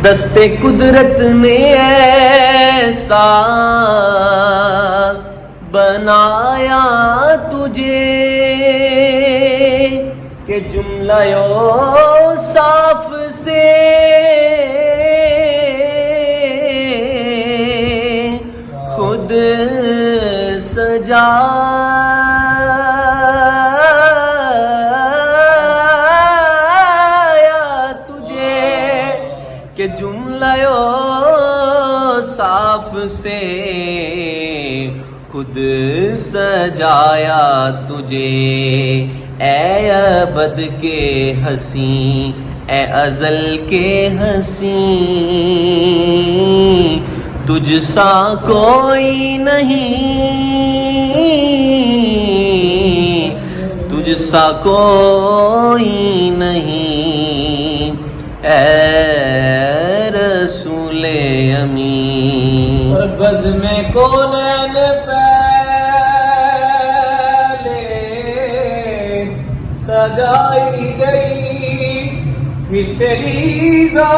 دست قدرت نے ایسا بنایا تجھے کہ جملہ اوصاف سے خود سجایا تجھے کہ جملہ اوصاف سے خود سجایا تجھے اے ابد کے حسین اے ازل کے حسین تجھ سا کوئی نہیں تجھ سا کوئی نہیں اے رسول امین بزم کونین پہلے سجائی گئی پھر تیری ذات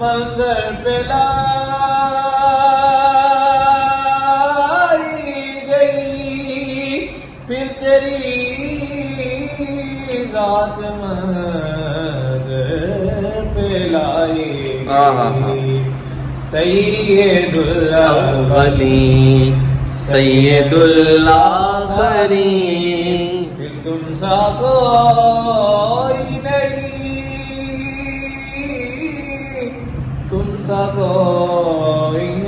منظر پہ لائی گئی پھر تیری ذات منظر پہ لائی گئی سید الاولین سید الاخرین پھر تم سا کوئی نہیں تم سا کوئی نہیں